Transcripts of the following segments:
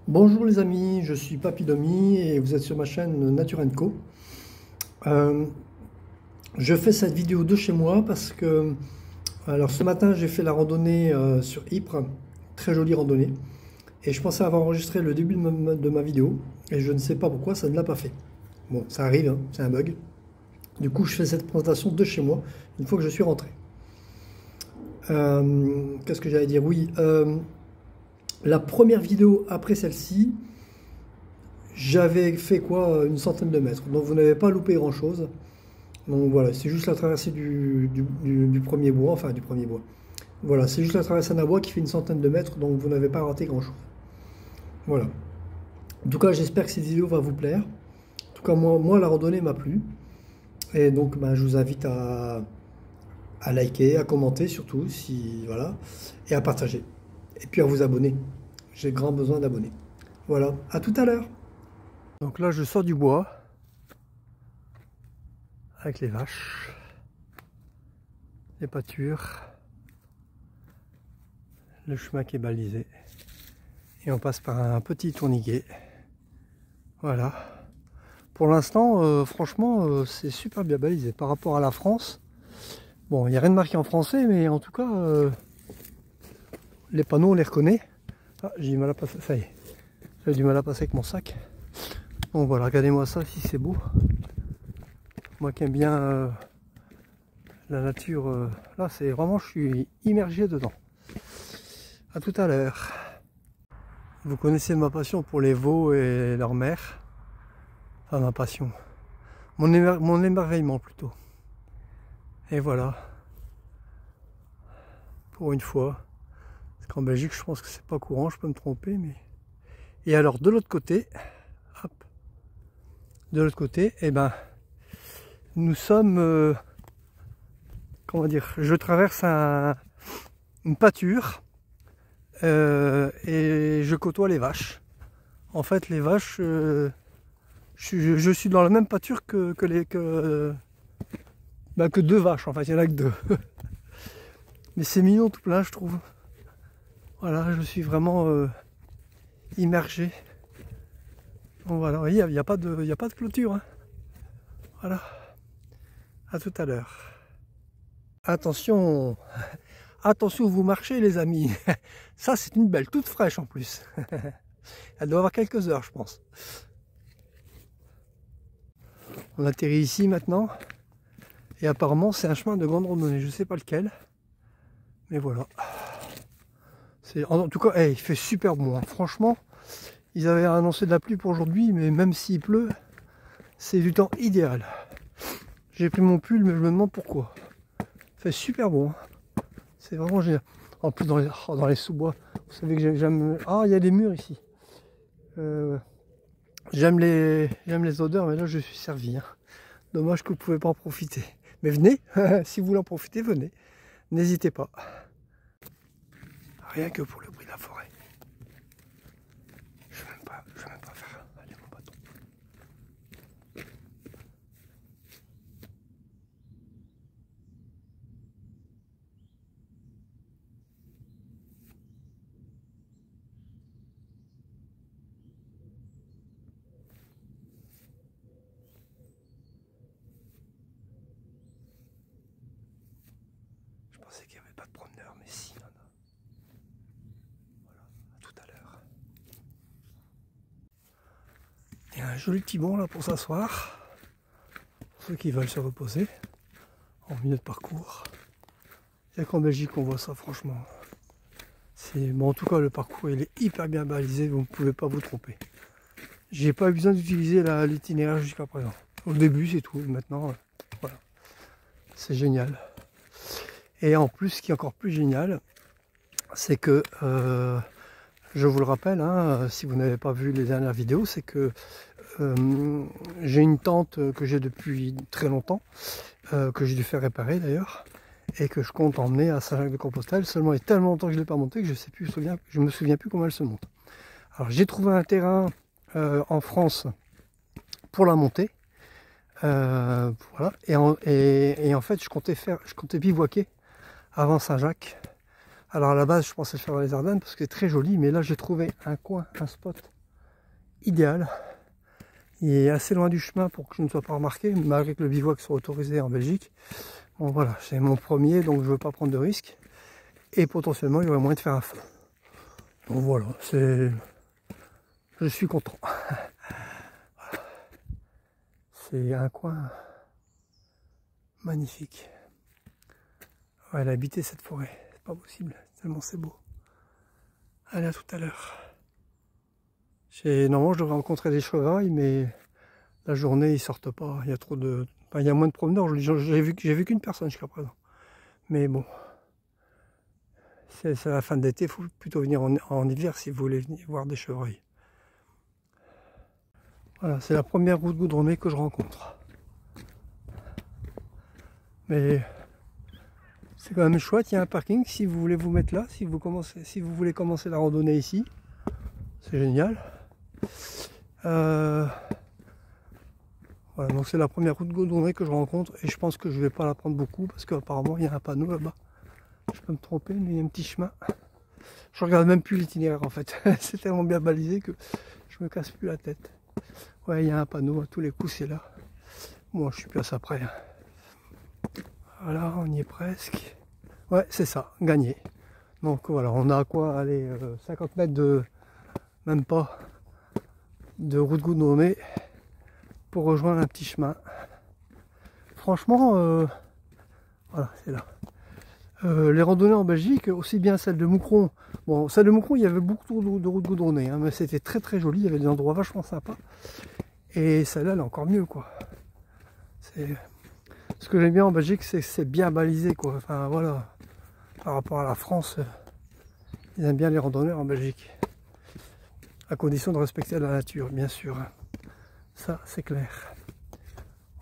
Bonjour les amis, je suis Papy Domi et vous êtes sur ma chaîne Nature Co. Euh, je fais cette vidéo de chez moi parce que alors ce matin j'ai fait la randonnée sur Ypres, très jolie randonnée, et je pensais avoir enregistré le début de ma vidéo et je ne sais pas pourquoi ça ne l'a pas fait. Bon, ça arrive, hein, c'est un bug. Du coup, je fais cette présentation de chez moi une fois que je suis rentré. Qu'est-ce que j'allais dire? Oui, la première vidéo après celle-ci. J'avais fait quoi, une centaine de mètres, donc vous n'avez pas loupé grand-chose. Donc voilà, c'est juste la traversée du premier bois, enfin du premier bois. Voilà, c'est juste la traversée d'un bois qui fait une centaine de mètres, donc vous n'avez pas raté grand-chose. Voilà. En tout cas, j'espère que cette vidéo va vous plaire. En tout cas, moi la randonnée m'a plu. Et donc, je vous invite à liker, à commenter surtout, si, voilà, et à partager. Et puis à vous abonner. J'ai grand besoin d'abonnés. Voilà, à tout à l'heure. Donc là, je sors du bois avec les vaches, les pâtures, le chemin qui est balisé. Et on passe par un petit tourniquet. Voilà. Pour l'instant, franchement, c'est super bien balisé par rapport à la France. Bon, il n'y a rien de marqué en français, mais en tout cas, les panneaux, on les reconnaît. Ah, j'ai du mal à passer, ça y est. J'ai du mal à passer avec mon sac. Bon, voilà, regardez-moi ça, si c'est beau. Moi qui aime bien la nature, là, c'est vraiment, je suis immergé dedans. À tout à l'heure. Vous connaissez ma passion pour les veaux et leur mère. Enfin, ma passion. Mon émerveillement plutôt. Et voilà. Pour une fois. Parce qu'en Belgique, je pense que c'est pas courant, je peux me tromper, mais. Et alors, de l'autre côté, hop. De l'autre côté, eh ben, nous sommes. Comment dire? Je traverse une pâture. Et je côtoie les vaches. En fait, les vaches. Je suis dans la même pâture que deux vaches, en fait, il y en a que deux. Mais c'est mignon tout plein, je trouve. Voilà, je suis vraiment immergé. Donc voilà, il n'y a pas de clôture. Hein. Voilà, à tout à l'heure. Attention, attention où vous marchez les amis. Ça c'est une belle, toute fraîche en plus. Elle doit avoir quelques heures je pense. On atterrit ici maintenant. Et apparemment c'est un chemin de grande randonnée, je ne sais pas lequel. Mais voilà. En tout cas, il fait super bon. Hein. Franchement, ils avaient annoncé de la pluie pour aujourd'hui, mais même s'il pleut, c'est du temps idéal. J'ai pris mon pull, mais je me demande pourquoi. Il fait super bon. Hein. C'est vraiment génial. En plus, dans les sous-bois, vous savez que j'aime... Ah, il y a des murs ici. J'aime les odeurs, mais là, je suis servi. Hein. Dommage que vous ne pouvez pas en profiter. Mais venez, si vous voulez en profiter, venez. N'hésitez pas. Rien que pour le bruit de la forêt. Je ne vais même pas faire aller mon bâton. Je pensais qu'il n'y avait pas de promeneur, mais si, il y en a. Voilà, à tout à l'heure. Il y a un joli petit banc là pour s'asseoir. Pour ceux qui veulent se reposer en milieu de parcours. Il n'y a qu'en Belgique qu'on voit ça franchement. Bon, en tout cas le parcours il est hyper bien balisé, vous ne pouvez pas vous tromper. J'ai pas eu besoin d'utiliser l'itinéraire jusqu'à présent. Au début c'est tout, maintenant voilà. C'est génial. Et en plus ce qui est encore plus génial, c'est que je vous le rappelle, hein, si vous n'avez pas vu les dernières vidéos, c'est que j'ai une tente que j'ai depuis très longtemps, que j'ai dû faire réparer d'ailleurs, et que je compte emmener à Saint-Jacques-de-Compostelle. Seulement il y a tellement longtemps que je ne l'ai pas montée que je me souviens plus comment elle se monte. Alors j'ai trouvé un terrain en France pour la monter, voilà, et en fait je comptais bivouaquer avant Saint-Jacques. Alors à la base je pensais le faire dans les Ardennes parce que c'est très joli, mais là j'ai trouvé un coin, un spot idéal. Il est assez loin du chemin pour que je ne sois pas remarqué, malgré que le bivouac soit autorisé en Belgique. Bon voilà, c'est mon premier, donc je ne veux pas prendre de risques. Et potentiellement, il y aurait moyen de faire un feu. Donc voilà, je suis content. C'est un coin magnifique. Ouais, elle a habité cette forêt, c'est pas possible, tellement c'est beau. Allez, à tout à l'heure. Normalement, je devrais rencontrer des chevreuils, mais la journée, ils sortent pas. Il y a trop de... Enfin, il y a moins de promeneurs. J'ai vu qu'une personne jusqu'à présent. Mais bon, c'est la fin de l'été, il faut plutôt venir en hiver si vous voulez venir voir des chevreuils. Voilà, c'est la première route goudronnée que je rencontre. Mais c'est quand même chouette, il y a un parking si vous voulez vous mettre là, si vous voulez commencer la randonnée ici. C'est génial. Voilà, donc c'est la première route goudronnée que je rencontre et je pense que je vais pas la prendre beaucoup parce qu'apparemment il y a un panneau là-bas. Je peux me tromper, mais il y a un petit chemin. Je regarde même plus l'itinéraire en fait. C'est tellement bien balisé que je me casse plus la tête. Ouais, il y a un panneau, à tous les coups c'est là. Moi je suis plus à ça près. Voilà, on y est presque. Ouais, c'est ça, gagné. Donc voilà, on a à quoi aller 50 mètres de... même pas de route goudronnée pour rejoindre un petit chemin. Franchement, voilà, c'est là. Les randonnées en Belgique, aussi bien celle de Moucron. Bon, celle de Moucron, il y avait beaucoup de routes goudronnées, hein, mais c'était très très joli, il y avait des endroits vachement sympas. Et celle-là, elle est encore mieux, quoi. Ce que j'aime bien en Belgique, c'est que c'est bien balisé, quoi. Enfin, voilà. Par rapport à la France, ils aiment bien les randonneurs en Belgique. À condition de respecter la nature, bien sûr. Ça, c'est clair.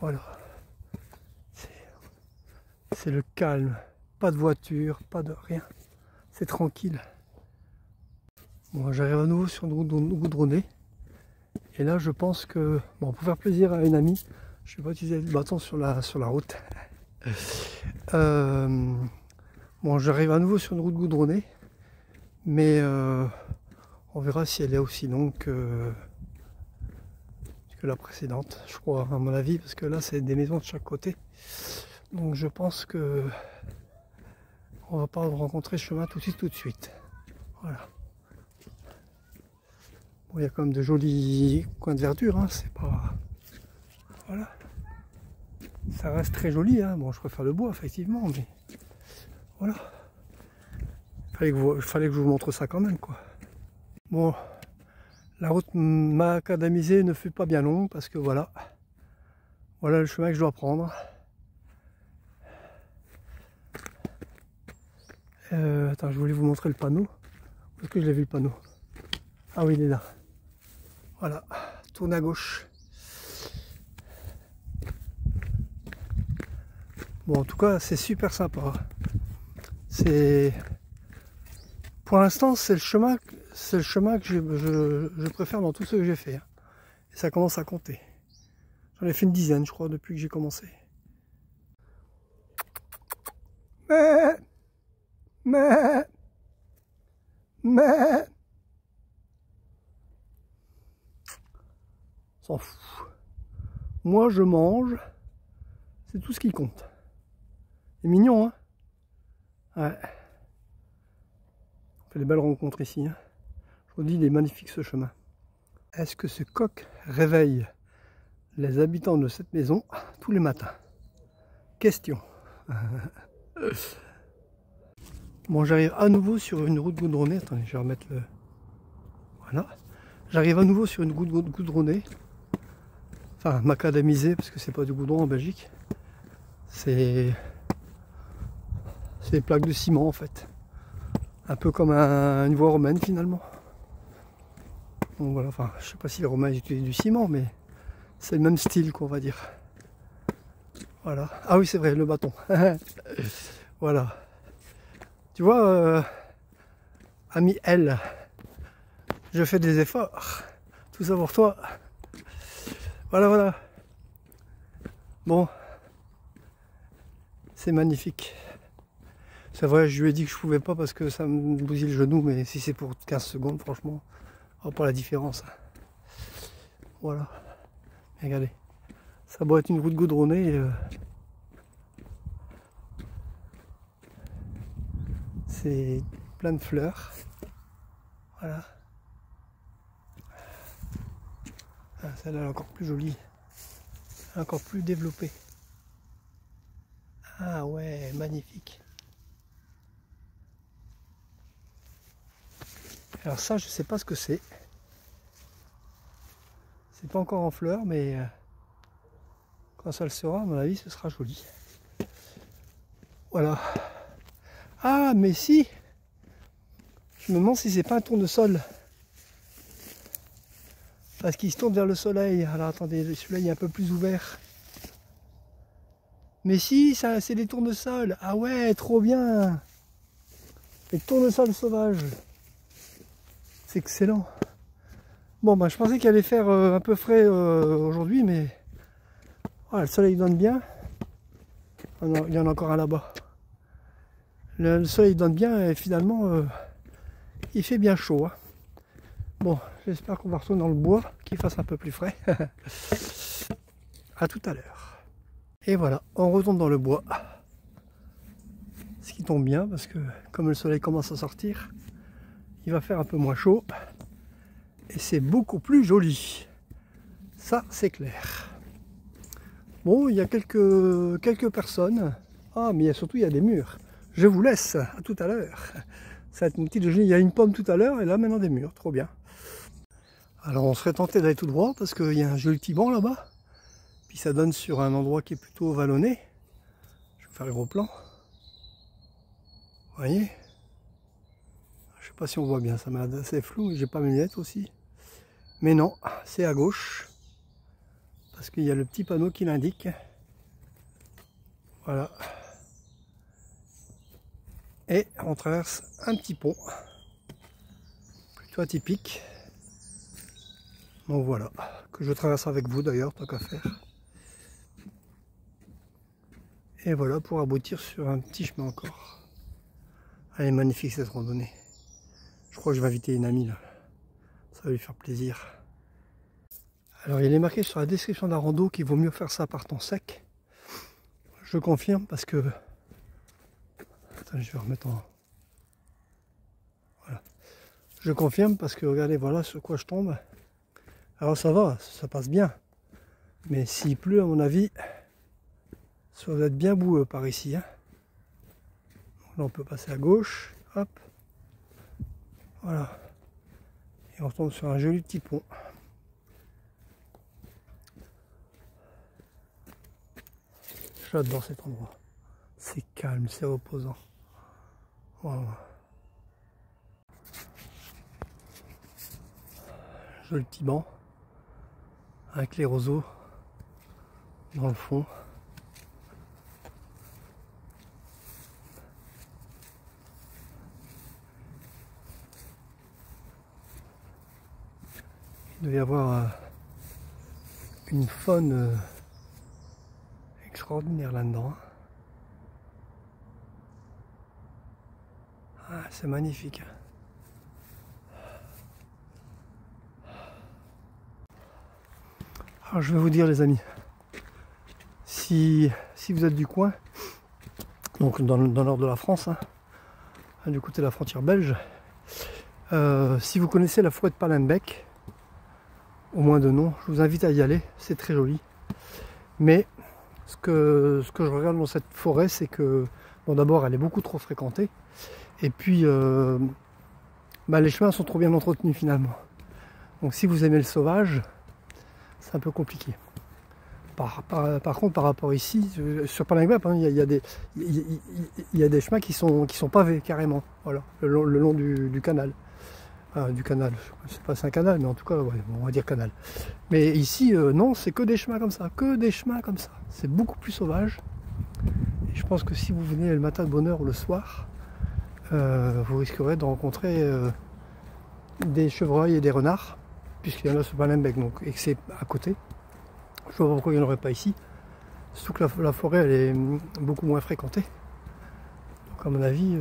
Voilà. C'est le calme. Pas de voiture, pas de rien. C'est tranquille. Bon, j'arrive à nouveau sur une route goudronnée. Et là, je pense que, bon, pour faire plaisir à une amie, je vais pas utiliser le bâton sur la route. Bon, j'arrive à nouveau sur une route goudronnée. Mais on verra si elle est aussi longue que la précédente, je crois, à mon avis, parce que là, c'est des maisons de chaque côté. Donc, je pense que on va pas rencontrer ce chemin tout de suite. Voilà. Bon, il y a quand même de jolis coins de verdure, hein, c'est pas... Voilà. Ça reste très joli, hein. Bon, je préfère le bois, effectivement, mais... Voilà. Il fallait que je vous montre ça quand même, quoi. Bon, la route macadamisée ne fut pas bien longue, parce que voilà. Voilà le chemin que je dois prendre. Attends, je voulais vous montrer le panneau. Où est-ce que je l'ai vu le panneau? Ah oui, il est là. Voilà, tourne à gauche. Bon, en tout cas, c'est super sympa. C'est... Pour l'instant, c'est le chemin que je préfère dans tout ce que j'ai fait. Hein. Et ça commence à compter. J'en ai fait une dizaine, je crois, depuis que j'ai commencé. Mais... S'en fout. Moi, je mange. C'est tout ce qui compte. C'est mignon, hein? Ouais. On fait des belles rencontres ici. Hein. Je vous dis, il est magnifique ce chemin. Est-ce que ce coq réveille les habitants de cette maison tous les matins? Question. Bon, j'arrive à nouveau sur une route goudronnée. Attendez, je vais remettre le... Voilà. J'arrive à nouveau sur une route goudronnée. Enfin, macadamisée, parce que c'est pas du goudron en Belgique. C'est des plaques de ciment, en fait. Un peu comme une voie romaine, finalement. Donc voilà, enfin, je sais pas si les Romains utilisent du ciment, mais c'est le même style, qu'on va dire. Voilà. Ah oui, c'est vrai, le bâton. Voilà. Tu vois, ami L, je fais des efforts. Tout ça pour toi. Voilà, voilà. Bon. C'est magnifique. C'est vrai, je lui ai dit que je pouvais pas parce que ça me bousille le genou, mais si c'est pour 15 secondes, franchement, on voit pas la différence. voilà. Regardez, ça doit être une route goudronnée. C'est plein de fleurs. Voilà. Ah, celle-là est encore plus jolie. Encore plus développée. Ah ouais, magnifique. Alors ça, je sais pas ce que c'est. C'est pas encore en fleurs, mais quand ça le sera, à mon avis, ce sera joli. Voilà. Ah, mais si! Je me demande si c'est pas un tournesol. Parce qu'il se tourne vers le soleil. Alors attendez, celui-là il est un peu plus ouvert. Mais si, ça c'est des tournesols. Ah ouais, trop bien! Les tournesols sauvages. C'est excellent. Bon, bah, je pensais qu'il allait faire un peu frais aujourd'hui, mais voilà, le soleil donne bien. Oh non, il y en a encore un là-bas. Le soleil donne bien et finalement, il fait bien chaud. Hein. Bon, j'espère qu'on va retourner dans le bois, qu'il fasse un peu plus frais. À tout à l'heure. Et voilà, on retourne dans le bois. Ce qui tombe bien, parce que comme le soleil commence à sortir, il va faire un peu moins chaud. Et c'est beaucoup plus joli. Ça, c'est clair. Bon, il y a quelques personnes. Ah, mais surtout, il y a des murs. Je vous laisse. À tout à l'heure. Ça va être mon petit déjeuner. Il y a une pomme tout à l'heure et là, maintenant, des murs. Trop bien. Alors, on serait tenté d'aller tout droit parce qu'il y a un joli petit banc là-bas. Puis ça donne sur un endroit qui est plutôt vallonné. Je vais faire le gros plan. Vous voyez? Je sais pas si on voit bien. Ça m'a assez flou. J'ai pas mes lunettes aussi. Mais non, c'est à gauche. Parce qu'il y a le petit panneau qui l'indique. Voilà. Et on traverse un petit pont. Plutôt atypique. Donc voilà. Que je traverse avec vous d'ailleurs, tant qu'à faire. Et voilà pour aboutir sur un petit chemin encore. Elle est magnifique cette randonnée. Je crois que je vais inviter une amie là. Ça va lui faire plaisir. Alors il est marqué sur la description de la rando qu'il vaut mieux faire ça par temps sec. Je confirme parce que... Attends, je vais remettre en... Voilà. Je confirme parce que regardez, voilà sur quoi je tombe. Alors ça va, ça passe bien. Mais s'il pleut, à mon avis, ça doit être bien boueux par ici. Hein. Là on peut passer à gauche. Hop. Voilà. Et on retombe sur un joli petit pont. J'adore cet endroit. C'est calme, c'est reposant. Wow. Joli petit banc. Avec les roseaux dans le fond. Il doit y avoir une faune extraordinaire là-dedans. Ah, c'est magnifique. Alors je vais vous dire les amis, si vous êtes du coin, donc dans le nord de la France, hein, du côté de la frontière belge, si vous connaissez la forêt de Palenbec, au moins de nom, je vous invite à y aller, c'est très joli. Mais ce que je regarde dans cette forêt, c'est que bon, d'abord elle est beaucoup trop fréquentée, et puis les chemins sont trop bien entretenus finalement. Donc si vous aimez le sauvage, c'est un peu compliqué. Par contre, par rapport ici, sur Palenbec, hein, il y a des chemins qui sont pavés carrément, voilà, le long du canal. Du canal, je ne sais pas si c'est un canal, mais en tout cas, ouais, on va dire canal. Mais ici, non, c'est que des chemins comme ça, C'est beaucoup plus sauvage. Et je pense que si vous venez le matin de bonne heure ou le soir, vous risquerez de rencontrer des chevreuils et des renards, puisqu'il y en a sur Palenbec, donc, et que c'est à côté. Je vois pas pourquoi il n'y en aurait pas ici. Surtout que la forêt, elle est beaucoup moins fréquentée. Donc à mon avis,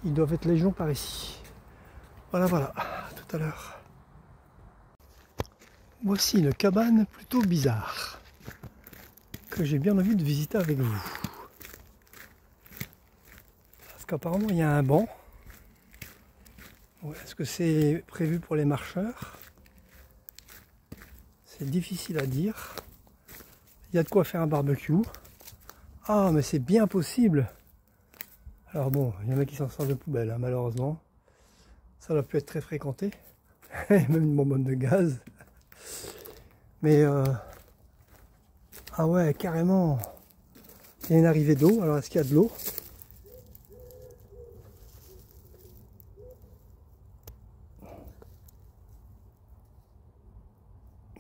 ils doivent être légion par ici. Voilà, à tout à l'heure. Voici une cabane plutôt bizarre que j'ai bien envie de visiter avec vous. Parce qu'apparemment il y a un banc. Ouais, est-ce que c'est prévu pour les marcheurs? C'est difficile à dire. Il y a de quoi faire un barbecue. Ah, mais c'est bien possible. Alors bon, il y en a qui s'en sortent de poubelle, hein, malheureusement. Ça doit plus être très fréquenté. Même une bonbonne de gaz. Mais ah ouais, carrément. Il y a une arrivée d'eau. Alors est-ce qu'il y a de l'eau?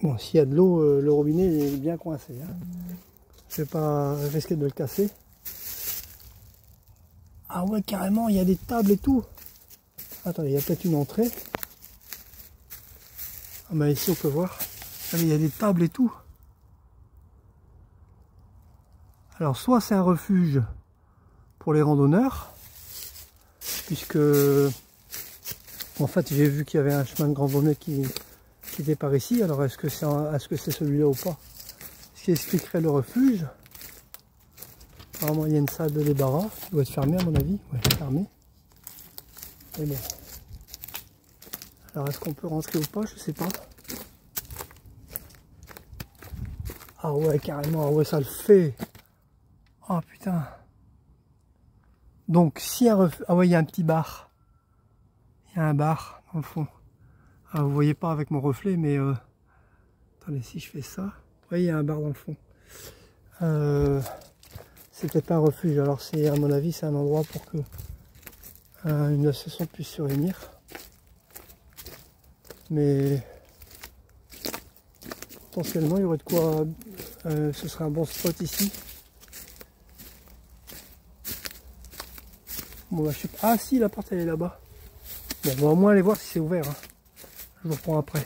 Bon, s'il y a de l'eau, le robinet est bien coincé. Hein. Je vais pas risquer de le casser. Ah ouais, carrément, il y a des tables et tout. Attendez, il y a peut-être une entrée. Ah bah ici on peut voir. Ah, mais il y a des tables et tout. Alors soit c'est un refuge pour les randonneurs, puisque en fait j'ai vu qu'il y avait un chemin de randonnée qui était par ici. Alors est-ce que c'est celui-là ou pas? Ce qui expliquerait le refuge. Apparemment il y a une salle de débarras qui doit être fermée à mon avis. Ouais, fermée. Mais bon. Alors est-ce qu'on peut rentrer ou pas? Je sais pas. Ah ouais, carrément, ah ouais, ça le fait. Oh putain. Donc si un refuge... Ah ouais, il y a un petit bar. Il y a un bar dans le fond. Ah, vous voyez pas avec mon reflet, mais attendez, si je fais ça, vous voyez, il y a un bar dans le fond. C'est peut-être pas un refuge, alors c'est, à mon avis, c'est un endroit pour que une association puisse se réunir. Mais potentiellement, il y aurait de quoi. Ce serait un bon spot ici. Bon, bah, je sais pas. Ah si, la porte elle est là-bas. Bon, on va au moins aller voir si c'est ouvert. Hein. Je vous reprends après.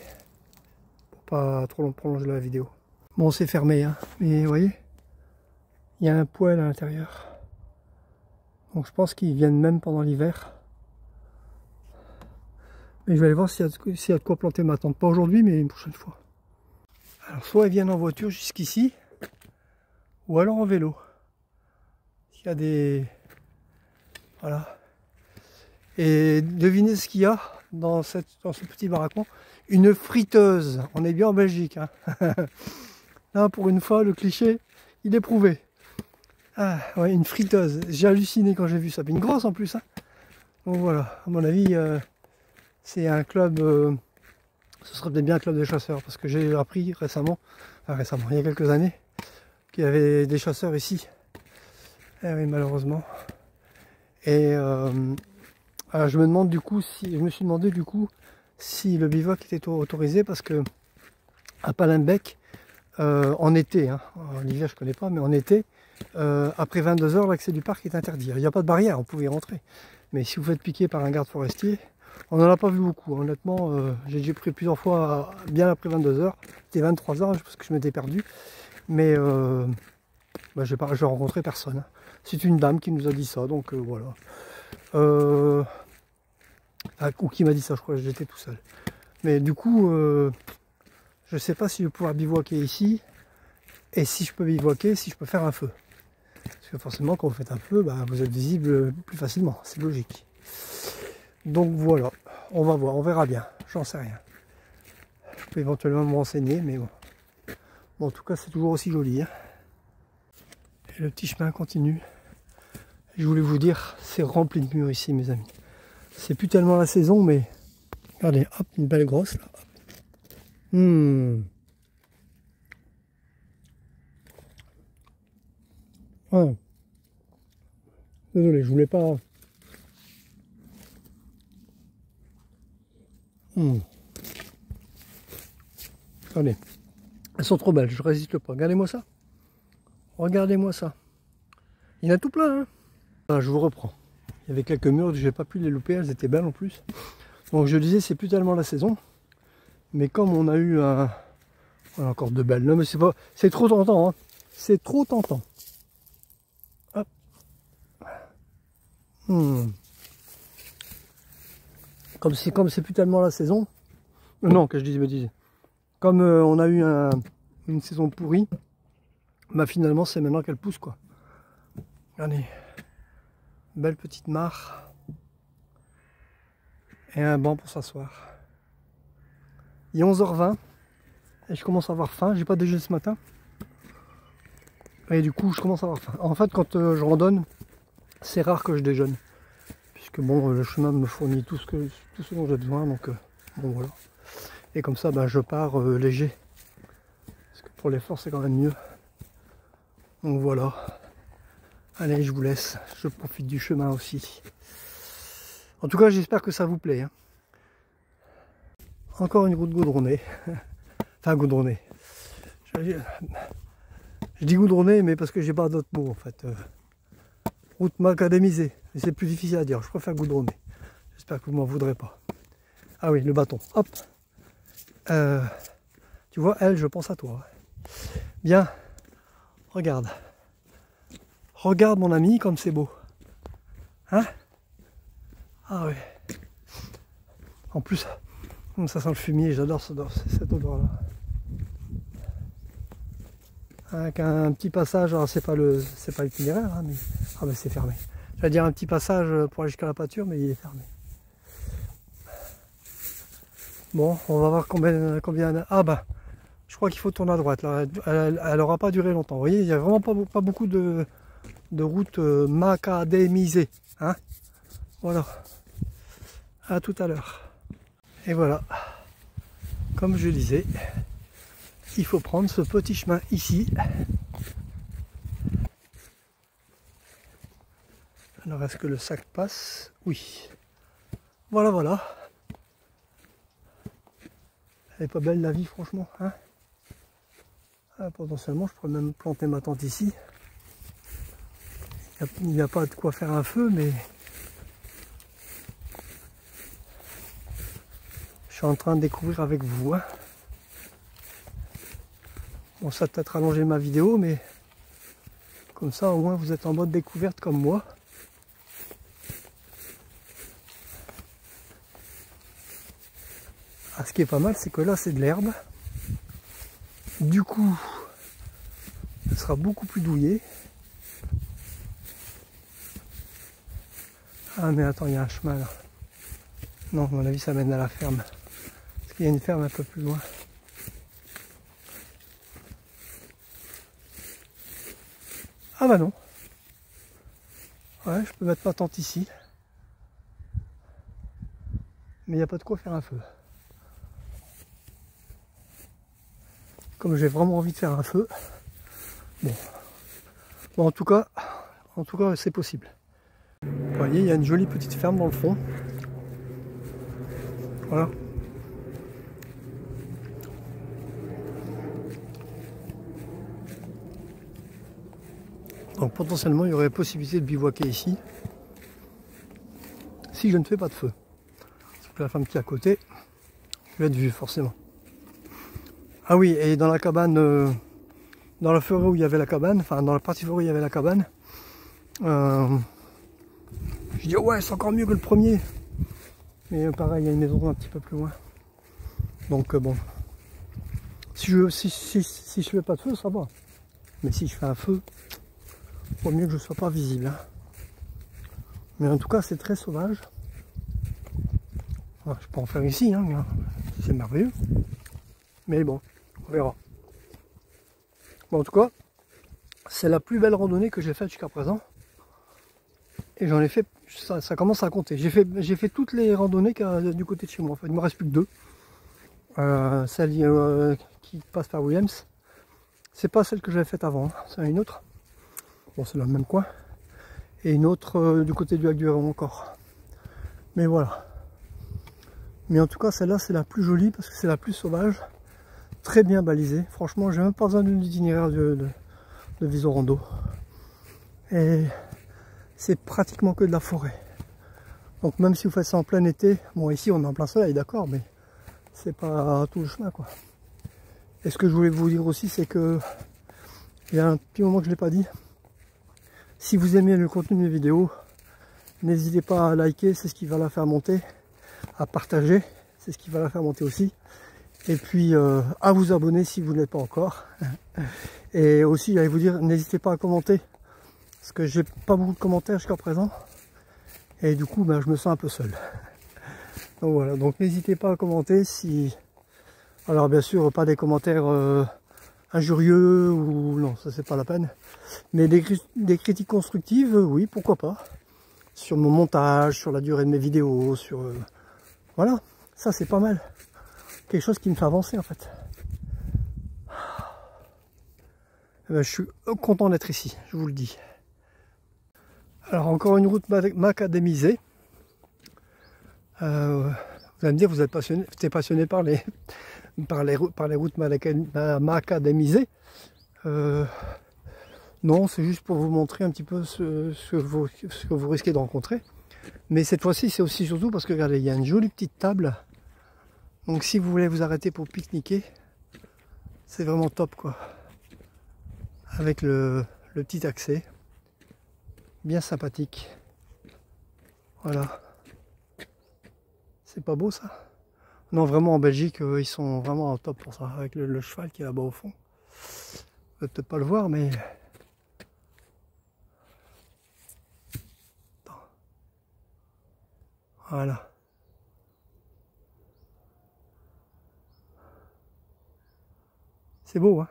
Pour pas trop prolonger la vidéo. Bon, c'est fermé, hein. Mais vous voyez, il y a un poêle à l'intérieur. Donc je pense qu'ils viennent même pendant l'hiver. Mais je vais aller voir s'il y a de quoi planter ma tente. Pas aujourd'hui, mais une prochaine fois. Alors soit ils viennent en voiture jusqu'ici, ou alors en vélo. Il y a des... Voilà. Et devinez ce qu'il y a dans ce petit baraquement. Une friteuse. On est bien en Belgique. Hein. Là, pour une fois, le cliché, il est prouvé. Ah, ouais, une friteuse. J'ai halluciné quand j'ai vu ça. Une grosse en plus. Hein. Donc voilà, à mon avis, c'est un club... ce serait peut-être bien un club de chasseurs. Parce que j'ai appris récemment, il y a quelques années, qu'il y avait des chasseurs ici. Eh oui, malheureusement. Et alors je me demande du coup je me suis demandé du coup si le bivouac était autorisé, parce que à Palenbec, en été, hein, en hiver je connais pas, mais en été, après 22 h l'accès du parc est interdit. Il n'y a pas de barrière, on pouvait y rentrer. Mais si vous faites piquer par un garde forestier, on n'en a pas vu beaucoup. Honnêtement, j'ai déjà pris plusieurs fois bien après 22 h. C'était 23 h parce que je m'étais perdu. Mais bah, j'ai rencontré personne. Hein. C'est une dame qui nous a dit ça, donc voilà. Ou qui m'a dit ça, je crois que j'étais tout seul. Mais du coup, je sais pas si je vais pouvoir bivouaquer ici. Et si je peux bivouaquer, si je peux faire un feu. Parce que forcément, quand vous faites un feu, bah, vous êtes visible plus facilement. C'est logique. Donc voilà, on va voir, on verra bien. J'en sais rien. Je peux éventuellement me renseigner, mais bon. Bon, en tout cas, c'est toujours aussi joli. Hein. Et le petit chemin continue. Je voulais vous dire, c'est rempli de murs ici, mes amis. C'est plus tellement la saison, mais regardez, hop, une belle grosse là. Ouais. Désolé, je voulais pas. Regardez, elles sont trop belles, je résiste pas. Regardez-moi ça. Regardez-moi ça. Il y en a tout plein, hein. Voilà, je vous reprends. Il y avait quelques murs, j'ai pas pu les louper, elles étaient belles en plus. Donc je disais, c'est plus tellement la saison. Mais comme on a eu un... Voilà, encore de belles. Non mais c'est pas... C'est trop tentant, hein. C'est trop tentant. Hop. Comme c'est plus tellement la saison. Non, que je disais, Comme on a eu une saison pourrie, bah finalement c'est maintenant qu'elle pousse quoi. Regardez, belle petite mare et un banc pour s'asseoir. Il est 11h20 et je commence à avoir faim, j'ai pas déjeuné ce matin. Et du coup je commence à avoir faim. En fait quand je randonne, c'est rare que je déjeune. Puisque bon, le chemin me fournit tout ce dont j'ai besoin, donc bon voilà. Et comme ça, bah, je pars léger. Parce que pour l'effort, c'est quand même mieux. Donc voilà. Allez, je vous laisse. Je profite du chemin aussi. En tout cas, j'espère que ça vous plaît. Hein. Encore une route goudronnée. Enfin, goudronnée. Je dis goudronnée, mais parce que j'ai pas d'autres mots en fait. Route macadamisée. C'est plus difficile à dire. Je préfère goudronner. J'espère que vous m'en voudrez pas. Ah oui, le bâton. Hop. Tu vois, elle, je pense à toi. Bien. Regarde. Regarde mon ami comme c'est beau. Hein? Ah oui. En plus, ça sent le fumier, j'adore cette odeur-là. Avec un petit passage, alors c'est pas l'itinéraire, hein, mais. Ah ben c'est fermé. J'allais dire un petit passage pour aller jusqu'à la pâture, mais il est fermé. Bon, on va voir combien. Ah bah, je crois qu'il faut tourner à droite. Là. Elle aura pas duré longtemps. Vous voyez, il n'y a vraiment pas beaucoup de routes macadamisées. Hein, voilà. À tout à l'heure. Et voilà. Comme je disais, il faut prendre ce petit chemin ici. Alors, est-ce que le sac passe? Oui. Voilà, voilà. Elle est pas belle la vie, franchement. Hein, ah, potentiellement, je pourrais même planter ma tente ici. Il n'y a pas de quoi faire un feu, mais je suis en train de découvrir avec vous. Hein. Bon, ça peut-être rallonger ma vidéo, mais comme ça, au moins, vous êtes en mode découverte comme moi. Ah, ce qui est pas mal, c'est que là, c'est de l'herbe. Du coup, ce sera beaucoup plus douillé. Ah, mais attends, il y a un chemin là. Non, à mon avis, ça mène à la ferme. Parce qu'il y a une ferme un peu plus loin. Ah bah non. Ouais, je peux mettre ma tente ici. Mais il n'y a pas de quoi faire un feu. Comme j'ai vraiment envie de faire un feu. Bon, en tout cas, c'est possible. Vous voyez, il y a une jolie petite ferme dans le fond. Voilà. Donc potentiellement, il y aurait possibilité de bivouaquer ici. Si je ne fais pas de feu. Parce que la femme qui est à côté, je vais être vu forcément. Ah oui, et dans la cabane, dans la forêt où il y avait la cabane, enfin dans la partie forêt où il y avait la cabane, je dis ouais, c'est encore mieux que le premier. Mais pareil, il y a une maison un petit peu plus loin. Donc bon, si je fais pas de feu, ça va. Mais si je fais un feu, il vaut mieux que je ne sois pas visible. Hein. Mais en tout cas, c'est très sauvage. Alors, je peux en faire ici, hein, c'est merveilleux. Mais bon, on verra. Bon, en tout cas, c'est la plus belle randonnée que j'ai faite jusqu'à présent. Et j'en ai fait, ça commence à compter. J'ai fait toutes les randonnées qu'il y a du côté de chez moi. En fait, il ne me reste plus que deux. Celle qui passe par Williams, c'est pas celle que j'avais faite avant, hein. C'est une autre. Bon, c'est dans le même coin. Et une autre du côté du lac du Héron encore. Mais voilà. Mais en tout cas, celle-là, c'est la plus jolie parce que c'est la plus sauvage. Très bien balisée. Franchement, j'ai même pas besoin d'une itinéraire de viso rando. Et c'est pratiquement que de la forêt. Donc même si vous faites ça en plein été, bon ici on est en plein soleil, d'accord, mais c'est pas tout le chemin quoi. Et ce que je voulais vous dire aussi, c'est que il y a un petit moment que je l'ai pas dit. Si vous aimez le contenu de mes vidéos, n'hésitez pas à liker, c'est ce qui va la faire monter, à partager, c'est ce qui va la faire monter aussi. Et puis à vous abonner si vous ne l'êtes pas encore. Et aussi j'allais vous dire, n'hésitez pas à commenter, parce que j'ai pas beaucoup de commentaires jusqu'à présent. Et du coup ben, je me sens un peu seul. Donc voilà, donc n'hésitez pas à commenter si... Alors bien sûr pas des commentaires injurieux ou non, ça c'est pas la peine. Mais des critiques constructives, oui, pourquoi pas. Sur mon montage, sur la durée de mes vidéos, sur... voilà, ça c'est pas mal. Quelque chose qui me fait avancer en fait. Eh ben, je suis content d'être ici, je vous le dis. Alors encore une route macadamisée. Vous allez me dire, vous êtes passionné par les routes macadamisées. Non, c'est juste pour vous montrer un petit peu ce que vous risquez de rencontrer. Mais cette fois-ci, c'est aussi surtout parce que regardez, il y a une jolie petite table. Donc si vous voulez vous arrêter pour pique-niquer, c'est vraiment top quoi. Avec le petit accès, bien sympathique. Voilà. C'est pas beau ça? Non, vraiment en Belgique, ils sont vraiment au top pour ça. Avec le cheval qui est là-bas au fond. Vous ne peut-être pas le voir, mais... Attends. Voilà. C'est beau, hein?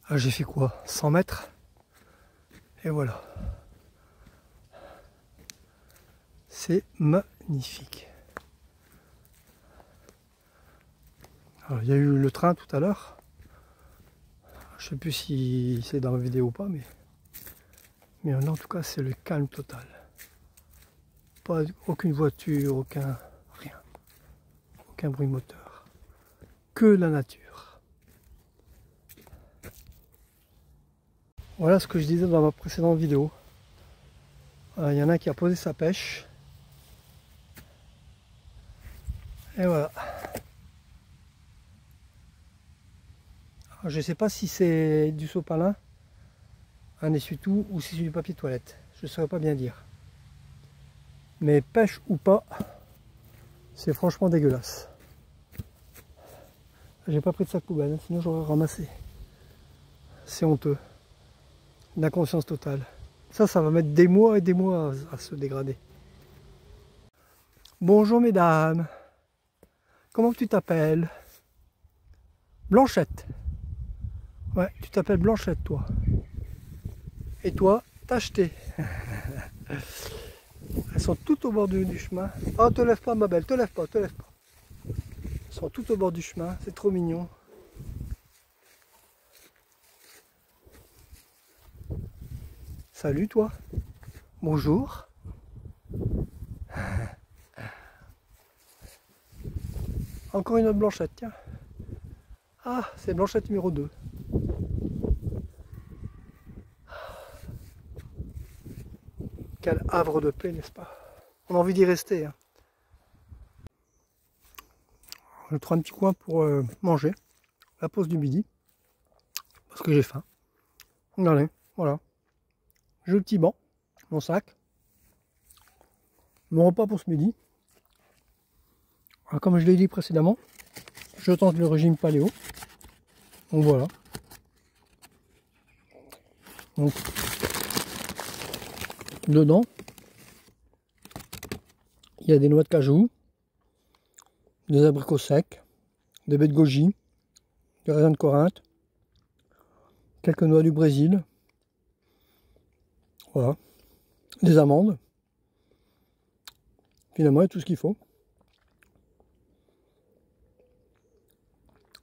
Ah, j'ai fait quoi? 100 mètres? Et voilà. C'est magnifique. Alors, il y a eu le train tout à l'heure. Je sais plus si c'est dans la vidéo ou pas, mais en tout cas c'est le calme total. Pas aucune voiture, aucun rien, aucun bruit moteur, que la nature. Voilà ce que je disais dans ma précédente vidéo. Il y en a qui a posé sa pêche. Et voilà. Alors, je ne sais pas si c'est du sopalin, un essuie-tout, ou si c'est du papier toilette. Je ne saurais pas bien dire. Mais pêche ou pas, c'est franchement dégueulasse. J'ai pas pris de sac poubelle, hein, sinon j'aurais ramassé. C'est honteux. L'inconscience totale. Ça va mettre des mois et des mois à se dégrader. Bonjour mesdames. Comment tu t'appelles? Blanchette. Ouais, tu t'appelles Blanchette toi. Et toi, t'as acheté. Elles sont toutes au bord du chemin. Oh, te lève pas ma belle, te lève pas, te lève pas. Elles sont toutes au bord du chemin, c'est trop mignon. Salut toi. Bonjour. Encore une autre Blanchette, tiens. Ah, c'est Blanchette numéro 2. Quel havre de paix, n'est-ce pas? On a envie d'y rester. Hein. Je prends un petit coin pour manger. La pause du midi. Parce que j'ai faim. Regardez, voilà. J'ai le petit banc, mon sac. Mon repas pour ce midi. Alors, comme je l'ai dit précédemment, je tente le régime paléo. Donc voilà. Donc, dedans, il y a des noix de cajou, des abricots secs, des baies de goji, des raisins de Corinthe, quelques noix du Brésil, voilà, des amandes. Finalement, il y a tout ce qu'il faut.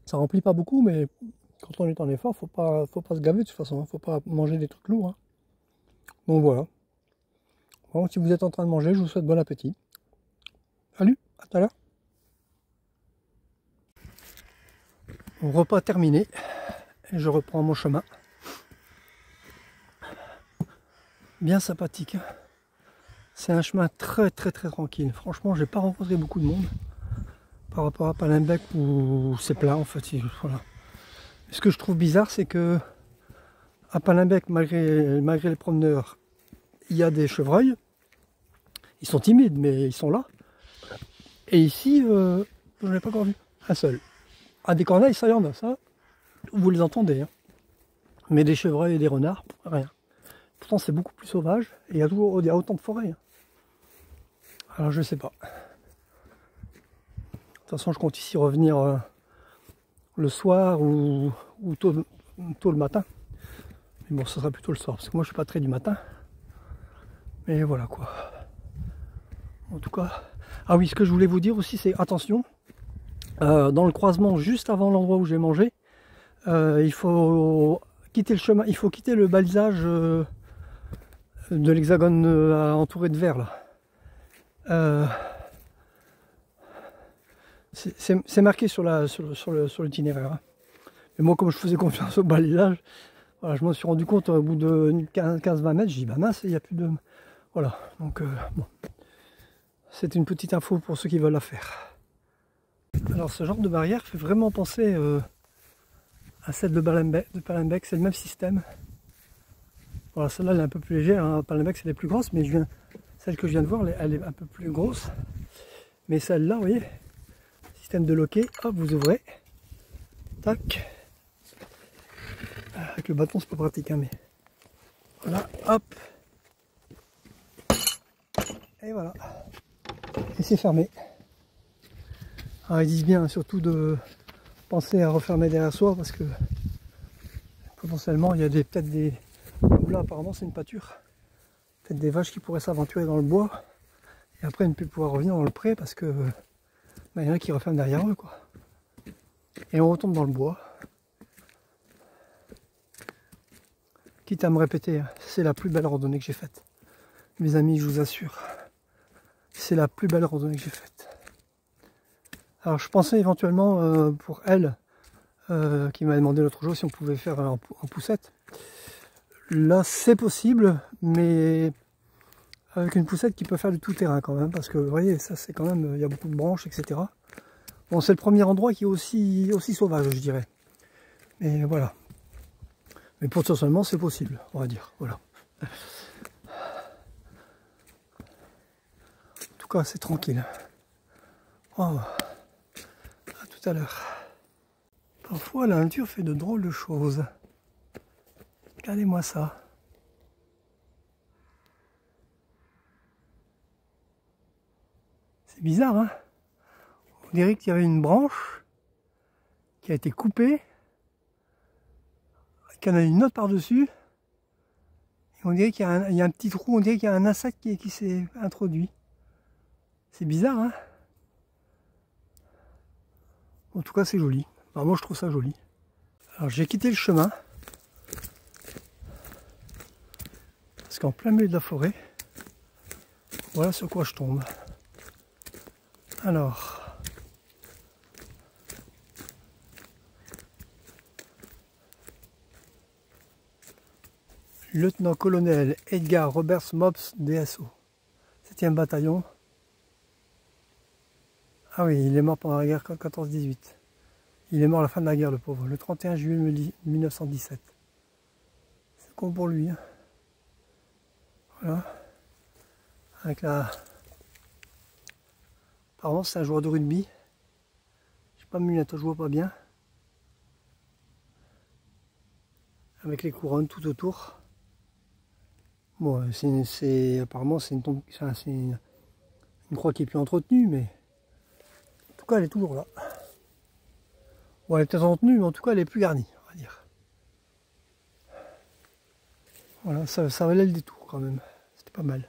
Ça remplit pas beaucoup, mais quand on est en effort, faut pas se gaver de toute façon, faut pas manger des trucs lourds. Hein. Donc voilà. Bon, si vous êtes en train de manger, je vous souhaite bon appétit. Salut, à tout à l'heure. Repas terminé, et je reprends mon chemin. Bien sympathique. Hein. C'est un chemin très tranquille. Franchement, j'ai pas rencontré beaucoup de monde par rapport à Palenbec où c'est plat en fait. Voilà. Ce que je trouve bizarre, c'est que à Palenbec, malgré les promeneurs, il y a des chevreuils. Ils sont timides, mais ils sont là. Et ici, je n'en ai pas encore vu un seul. Ah, des corneilles, ça y en a, ça, vous les entendez. Hein. Mais des chevreuils et des renards, rien. Pourtant, c'est beaucoup plus sauvage, et il y a autant de forêts. Hein. Alors, je sais pas. De toute façon, je compte ici revenir le soir ou tôt le matin. Mais bon, ce sera plutôt le soir, parce que moi, je suis pas très du matin. Mais voilà, quoi. En tout cas... Ah oui, ce que je voulais vous dire aussi, c'est attention, dans le croisement juste avant l'endroit où j'ai mangé, il faut quitter le chemin, il faut quitter le balisage de l'hexagone entouré de verre là. C'est marqué sur l'itinéraire. Hein. Mais moi, comme je faisais confiance au balisage, voilà, je m'en suis rendu compte au bout de 15-20 mètres, j'ai dit bah mince, il n'y a plus de... Voilà, donc bon. C'est une petite info pour ceux qui veulent la faire. Alors ce genre de barrière fait vraiment penser à celle de Palenbec, c'est le même système. Voilà, celle-là elle est un peu plus légère, hein. Palenbec c'est les plus grosses, mais celle que je viens de voir, elle est un peu plus grosse. Mais celle-là, vous voyez, système de loquet, hop, vous ouvrez, tac. Avec le bâton c'est pas pratique, hein, mais voilà, hop. Et voilà. Et c'est fermé. Alors ils disent bien surtout de penser à refermer derrière soi parce que potentiellement il y a peut-être des... Là apparemment c'est une pâture. Peut-être des vaches qui pourraient s'aventurer dans le bois et après ne plus pouvoir revenir dans le pré parce que il y en a qui referment derrière eux quoi. Et on retombe dans le bois. Quitte à me répéter, c'est la plus belle randonnée que j'ai faite. Mes amis, je vous assure. C'est la plus belle randonnée que j'ai faite. Alors je pensais éventuellement pour elle, qui m'a demandé l'autre jour si on pouvait faire en poussette. Là c'est possible, mais avec une poussette qui peut faire du tout terrain quand même, parce que vous voyez, ça c'est quand même, il y a beaucoup de branches, etc. Bon, c'est le premier endroit qui est aussi sauvage, je dirais. Mais voilà. Mais potentiellement c'est possible, on va dire. Voilà. En tout cas, c'est tranquille. Oh. À tout à l'heure. Parfois, la nature fait de drôles de choses. Regardez-moi ça. C'est bizarre, hein? On dirait qu'il y avait une branche qui a été coupée, qu'il y en a une autre par-dessus. Et on dirait qu'il y a un petit trou, on dirait qu'il y a un insecte qui s'est introduit. C'est bizarre, hein? En tout cas, c'est joli. Alors moi, je trouve ça joli. Alors, j'ai quitté le chemin. Parce qu'en plein milieu de la forêt, voilà sur quoi je tombe. Alors, lieutenant-colonel Edgar Roberts Mops, DSO, 7e bataillon. Ah oui, il est mort pendant la guerre 14-18. Il est mort à la fin de la guerre, le pauvre, le 31 juillet 1917. C'est con pour lui. Hein. Voilà. Avec la... Apparemment, c'est un joueur de rugby. Je sais pas, mes lunettes, je vois pas bien. Avec les couronnes tout autour. Bon, apparemment, c'est une croix qui est plus entretenue, mais en tout cas, elle est toujours là. Bon, elle est peut-être entretenue, mais en tout cas, elle est plus garnie, on va dire. Voilà, ça valait le détour quand même. C'était pas mal.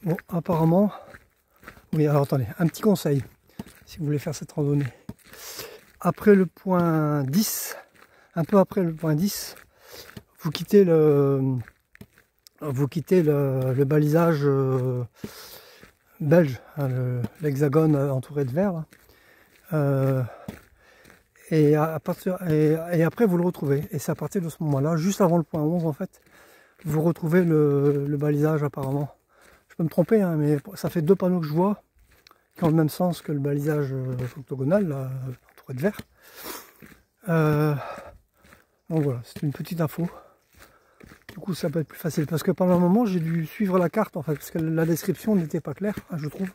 Bon, apparemment... Oui, alors attendez, un petit conseil, si vous voulez faire cette randonnée. Après le point 10, un peu après le point 10, vous quittez le balisage belge, hein, l'hexagone entouré de verre. Et après vous le retrouvez. Et c'est à partir de ce moment-là, juste avant le point 11 en fait, vous retrouvez le balisage apparemment. Je peux me tromper, hein, mais ça fait 2 panneaux que je vois qui ont le même sens que le balisage octogonal, là, entouré de verre. Donc voilà, c'est une petite info. Du coup, ça peut être plus facile parce que pendant un moment, j'ai dû suivre la carte en fait, parce que la description n'était pas claire, hein, je trouve.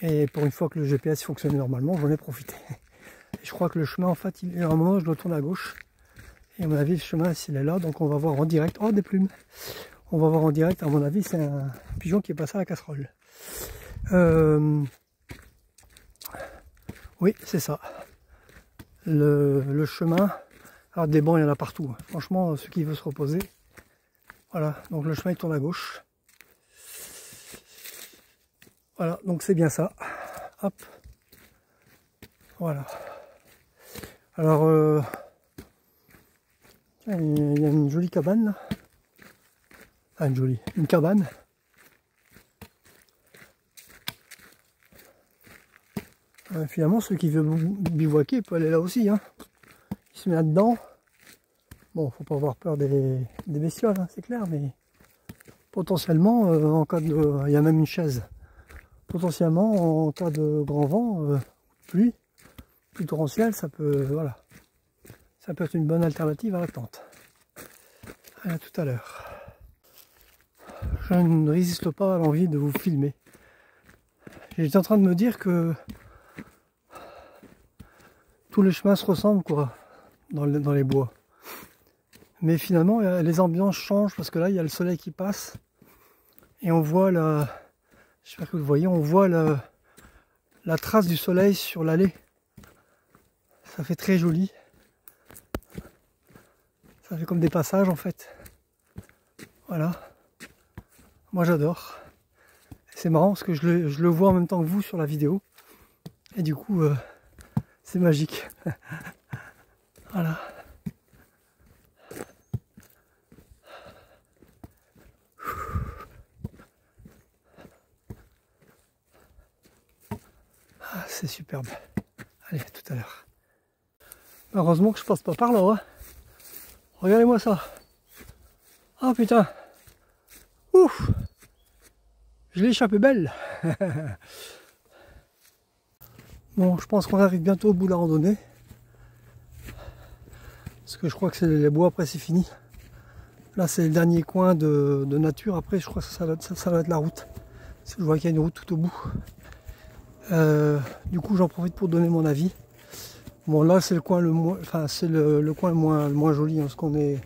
Et pour une fois que le GPS fonctionnait normalement, j'en ai profité. Et je crois que le chemin, en fait, à un moment, je dois tourner à gauche. Et à mon avis, le chemin, s'il est là, donc on va voir en direct. Oh, des plumes! On va voir en direct, à mon avis, c'est un pigeon qui est passé à la casserole. Oui, c'est ça. Le chemin. Alors des bancs, il y en a partout. Franchement, ceux qui veulent se reposer. Voilà, donc le chemin, il tourne à gauche. Voilà, donc c'est bien ça. Hop. Voilà. Alors, il y a une jolie cabane là. Ah, une cabane. Finalement, ceux qui veulent bivouaquer peuvent aller là aussi. Hein. Ils se mettent là-dedans. Bon, faut pas avoir peur des bestioles, hein, c'est clair, mais potentiellement, en cas de... Il y a même une chaise. Potentiellement, en cas de grand vent, pluie, pluie torrentielle, ça peut... Voilà. Ça peut être une bonne alternative à la tente. À tout à l'heure. Je ne résiste pas à l'envie de vous filmer. J'étais en train de me dire que tous les chemins se ressemblent, quoi, dans les bois. Mais finalement, les ambiances changent parce que là, il y a le soleil qui passe et on voit la... J'espère que vous le voyez, on voit la trace du soleil sur l'allée. Ça fait très joli. Ça fait comme des passages en fait. Voilà. Moi j'adore. C'est marrant parce que je le vois en même temps que vous sur la vidéo. Et du coup, c'est magique. Voilà. Ah, c'est superbe. Allez, à tout à l'heure. Heureusement que je passe pas par là. Hein. Regardez-moi ça. Ah putain. Ouf. Je l'ai échappé belle. Bon, je pense qu'on arrive bientôt au bout de la randonnée. Parce que je crois que c'est les bois, après c'est fini. Là c'est le dernier coin de nature, après je crois que ça va être la route. Parce que je vois qu'il y a une route tout au bout. Du coup j'en profite pour donner mon avis. Bon là c'est le coin le moins, enfin c'est le coin le moins joli, hein, parce qu'on est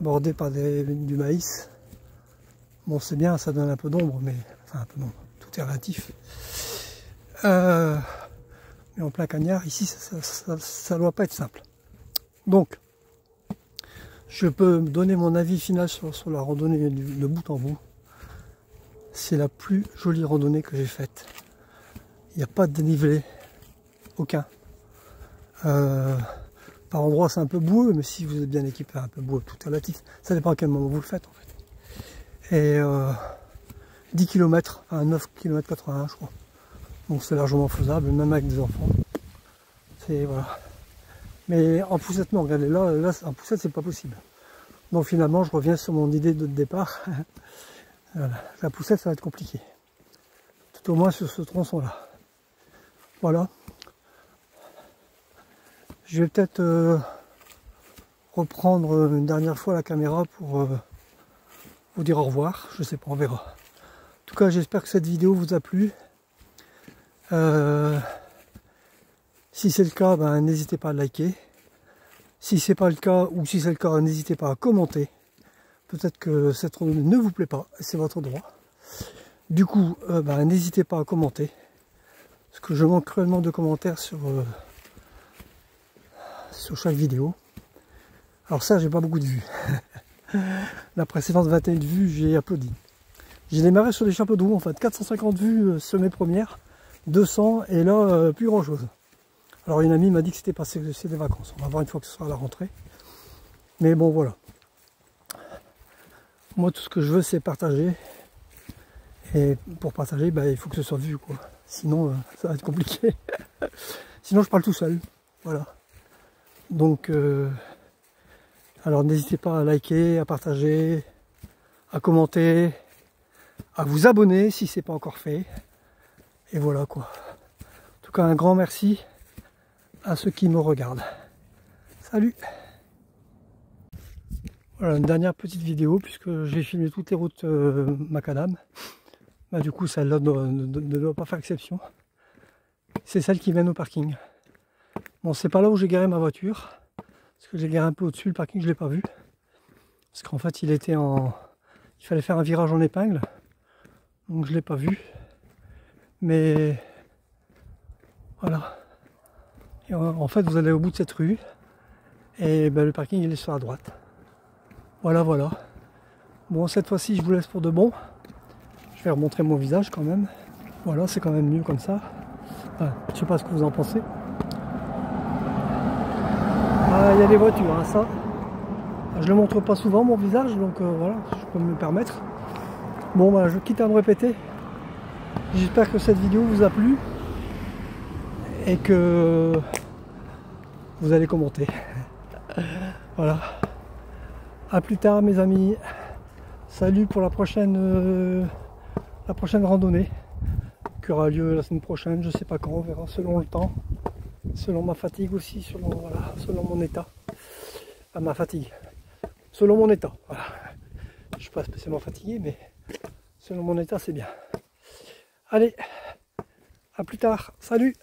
bordé par du maïs. Bon c'est bien, ça donne un peu d'ombre, mais enfin un peu d'ombre, tout est relatif. Mais en plein cagnard, ici ça doit pas être simple. Donc je peux donner mon avis final sur la randonnée de bout en bout. C'est la plus jolie randonnée que j'ai faite. Il n'y a pas de dénivelé, aucun. Par endroits c'est un peu boueux, mais si vous êtes bien équipé, un peu boueux, tout est relatif. Ça dépend à quel moment vous le faites en fait. Et 10 km, enfin 9 km 81 je crois. Donc c'est largement faisable, même avec des enfants. C'est voilà. Mais en poussette non, regardez, là en poussette c'est pas possible. Donc finalement je reviens sur mon idée de départ. Voilà. La poussette ça va être compliqué. Tout au moins sur ce tronçon là. Voilà. Je vais peut-être reprendre une dernière fois la caméra pour vous dire au revoir. Je sais pas, on verra. En tout cas j'espère que cette vidéo vous a plu. Si c'est le cas, ben, n'hésitez pas à liker. Si c'est pas le cas, ou si c'est le cas, n'hésitez pas à commenter. Peut-être que cette randonnée ne vous plaît pas, c'est votre droit. Du coup, ben, n'hésitez pas à commenter. Parce que je manque cruellement de commentaires sur chaque vidéo. Alors ça, j'ai pas beaucoup de vues. La précédente 21 de vues, j'ai applaudi. J'ai démarré sur des chapeaux de roue, en fait. 450 vues sur mes premières, 200, et là, plus grand chose. Alors une amie m'a dit que c'était passé, c'est des vacances. On va voir une fois que ce sera à la rentrée. Mais bon, voilà. Moi, tout ce que je veux, c'est partager. Et pour partager, bah, il faut que ce soit vu, quoi. Sinon, ça va être compliqué. Sinon, je parle tout seul. Voilà. Donc, alors n'hésitez pas à liker, à partager, à commenter, à vous abonner si ce n'est pas encore fait. Et voilà, quoi. En tout cas, un grand merci à ceux qui me regardent. Salut! Voilà une dernière petite vidéo puisque j'ai filmé toutes les routes macadam. Bah, du coup, celle-là ne doit pas faire exception. C'est celle qui mène au parking. Bon, c'est pas là où j'ai garé ma voiture. Parce que j'ai garé un peu au-dessus, le parking, je l'ai pas vu. Parce qu'en fait, il fallait faire un virage en épingle. Donc je l'ai pas vu. Mais voilà. Et en fait, vous allez au bout de cette rue. Et ben, le parking, il est sur la droite. Voilà, voilà. Bon, cette fois-ci, je vous laisse pour de bon. Je vais remontrer mon visage quand même. Voilà, c'est quand même mieux comme ça. Enfin, je sais pas ce que vous en pensez. Ah, il y a des voitures, hein, ça. Je ne le montre pas souvent, mon visage, donc voilà, je peux me le permettre. Bon, bah, je quitte à me répéter. J'espère que cette vidéo vous a plu et que vous allez commenter. Voilà. À plus tard, mes amis. Salut pour la prochaine randonnée qui aura lieu la semaine prochaine. Je sais pas quand, on verra selon le temps, selon ma fatigue aussi, selon mon état. Pas ma fatigue. Selon mon état. Voilà. Je suis pas spécialement fatigué, mais selon mon état, c'est bien. Allez, à plus tard. Salut!